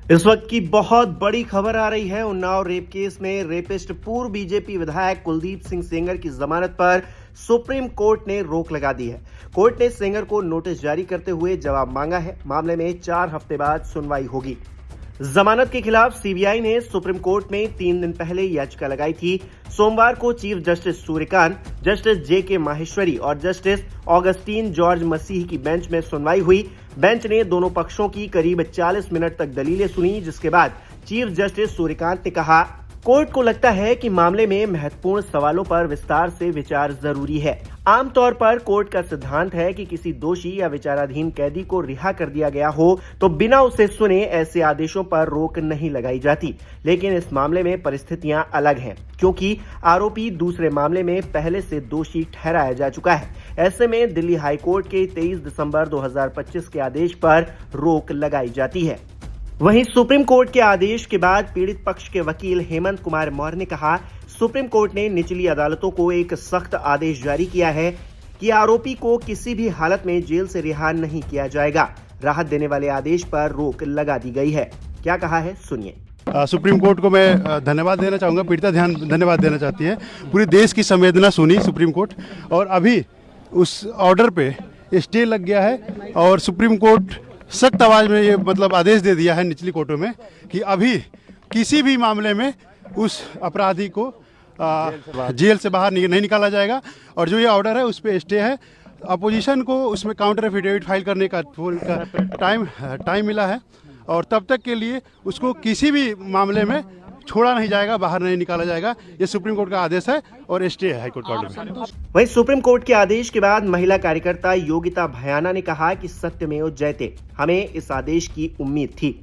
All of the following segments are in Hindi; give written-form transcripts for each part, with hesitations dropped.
इस वक्त की बहुत बड़ी खबर आ रही है। उन्नाव रेप केस में रेपिस्ट पूर्व बीजेपी विधायक कुलदीप सिंह सेंगर की जमानत पर सुप्रीम कोर्ट ने रोक लगा दी है। कोर्ट ने सेंगर को नोटिस जारी करते हुए जवाब मांगा है। मामले में 4 हफ्ते बाद सुनवाई होगी। जमानत के खिलाफ सीबीआई ने सुप्रीम कोर्ट में 3 दिन पहले याचिका लगाई थी। सोमवार को chief justice Suryakant, justice JK. Maheshwari और जस्टिस ऑगस्टीन जॉर्ज मसीह की बेंच में सुनवाई हुई। बेंच ने दोनों पक्षों की करीब 40 मिनट तक दलीलें सुनी, जिसके बाद चीफ जस्टिस सूर्यकांत ने कहा, कोर्ट को लगता है कि मामले में महत्वपूर्ण सवालों पर विस्तार से विचार जरूरी है। आमतौर पर कोर्ट का सिद्धांत है कि किसी दोषी या विचाराधीन कैदी को रिहा कर दिया गया हो तो बिना उसे सुने ऐसे आदेशों पर रोक नहीं लगाई जाती। लेकिन इस मामले में परिस्थितियां अलग हैं, क्योंकि आरोपी दूसरे मामले में पहले से दोषी ठहराया जा चुका है। ऐसे में दिल्ली हाई कोर्ट के 23 दिसंबर 2025 के आदेश पर रोक लगाई जाती है। वहीं सुप्रीम कोर्ट के आदेश के बाद पीड़ित पक्ष के वकील हेमंत कुमार मौर्य ने कहा, सुप्रीम कोर्ट ने निचली अदालतों को एक सख्त आदेश जारी किया है कि आरोपी को किसी भी हालत में जेल से रिहा नहीं किया जाएगा। राहत देने वाले आदेश पर रोक लगा दी गई है। क्या कहा है, सुनिए। सुप्रीम कोर्ट को मैं धन्यवाद देना चाहूँगा। पीड़िता धन्यवाद देना चाहती है। पूरे देश की संवेदना सुनी सुप्रीम कोर्ट, और अभी उस ऑर्डर पे स्टे लग गया है और सुप्रीम कोर्ट सख्त आवाज में ये आदेश दे दिया है निचली कोर्टों में कि अभी किसी भी मामले में उस अपराधी को जेल से बाहर नहीं निकाला जाएगा। और जो ये ऑर्डर है उस पर स्टे है। अपोजिशन को उसमें काउंटर एफिडेविट फाइल करने का टाइम मिला है, और तब तक के लिए उसको किसी भी मामले में छोड़ा नहीं जाएगा, बाहर नहीं निकाला जाएगा। ये सुप्रीम कोर्ट का आदेश है और स्टे है हाईकोर्ट का ऑर्डर। वहीं सुप्रीम कोर्ट के आदेश के बाद महिला कार्यकर्ता योगिता भयाना ने कहा कि सत्यमेव जयते, हमें इस आदेश की उम्मीद थी।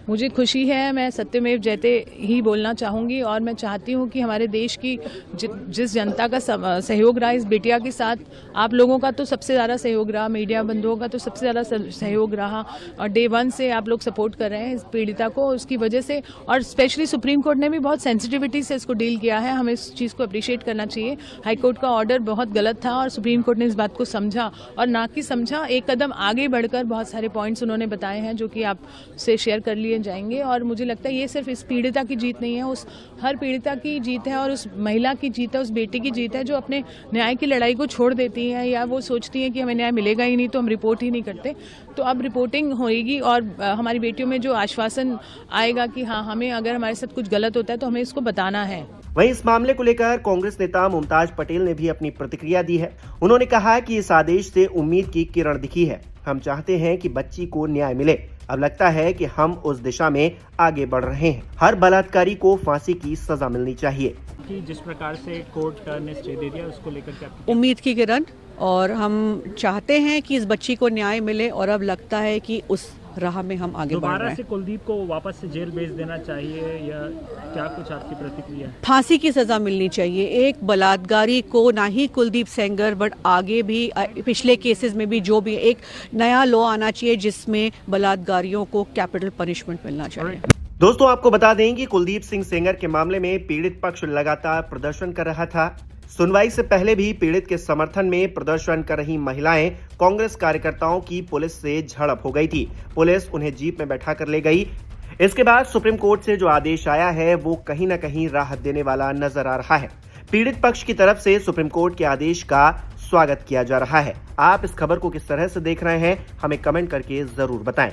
मुझे खुशी है, मैं सत्यमेव जयते ही बोलना चाहूँगी, और मैं चाहती हूँ कि हमारे देश की जिस जनता का सहयोग रहा इस बिटिया के साथ, आप लोगों का तो सबसे ज़्यादा सहयोग रहा, मीडिया बंधुओं का तो सबसे ज़्यादा सहयोग रहा, और डे 1 से आप लोग सपोर्ट कर रहे हैं इस पीड़िता को, उसकी वजह से। और स्पेशली सुप्रीम कोर्ट ने भी बहुत सेंसिटिविटी से इसको डील किया है। हमें इस चीज़ को अप्रिशिएट करना चाहिए। हाईकोर्ट का ऑर्डर बहुत गलत था और सुप्रीम कोर्ट ने इस बात को समझा, और ना कि समझा, एक कदम आगे बढ़कर बहुत सारे पॉइंट्स उन्होंने बताए हैं जो कि आपसे शेयर कर लिए जाएंगे। और मुझे लगता है ये सिर्फ इस पीड़िता की जीत नहीं है, उस हर पीड़िता की जीत है, और उस महिला की जीत है, उस बेटी की जीत है जो अपने न्याय की लड़ाई को छोड़ देती है, या वो सोचती है कि हमें न्याय मिलेगा ही नहीं तो हम रिपोर्ट ही नहीं करते। तो अब रिपोर्टिंग होएगी, और हमारी बेटियों में जो आश्वासन आएगा कि हाँ, हमें अगर हमारे साथ कुछ गलत होता है तो हमें इसको बताना है। वहीं इस मामले को लेकर कांग्रेस नेता मुमताज पटेल ने भी अपनी प्रतिक्रिया दी है। उन्होंने कहा कि इस आदेश से उम्मीद की किरण दिखी है। हम चाहते हैं कि बच्ची को न्याय मिले। अब लगता है कि हम उस दिशा में आगे बढ़ रहे हैं। हर बलात्कारी को फांसी की सजा मिलनी चाहिए। कि जिस प्रकार से कोर्ट ने स्टे दे दिया, उसको लेकर क्या उम्मीद की किरण, और हम चाहते हैं कि इस बच्ची को न्याय मिले, और अब लगता है कि उस राह में हम आगे बढ़ रहे हैं। दोबारा से कुलदीप को वापस से जेल भेज देना चाहिए, या क्या कुछ आपकी प्रतिक्रिया है? फांसी की सजा मिलनी चाहिए एक बलात्कारी को, ना ही कुलदीप सेंगर बट आगे भी पिछले केसेस में भी जो भी एक नया लॉ आना चाहिए जिसमें बलात्कारियों को कैपिटल पनिशमेंट मिलना चाहिए। दोस्तों, आपको बता दें कि कुलदीप सिंह सेंगर के मामले में पीड़ित पक्ष लगातार प्रदर्शन कर रहा था। सुनवाई से पहले भी पीड़ित के समर्थन में प्रदर्शन कर रही महिलाएं कांग्रेस कार्यकर्ताओं की पुलिस से झड़प हो गई थी। पुलिस उन्हें जीप में बैठा कर ले गई। इसके बाद सुप्रीम कोर्ट से जो आदेश आया है वो कहीं न कहीं राहत देने वाला नजर आ रहा है। पीड़ित पक्ष की तरफ से सुप्रीम कोर्ट के आदेश का स्वागत किया जा रहा है। आप इस खबर को किस तरह से देख रहे हैं, हमें कमेंट करके जरूर बताएं।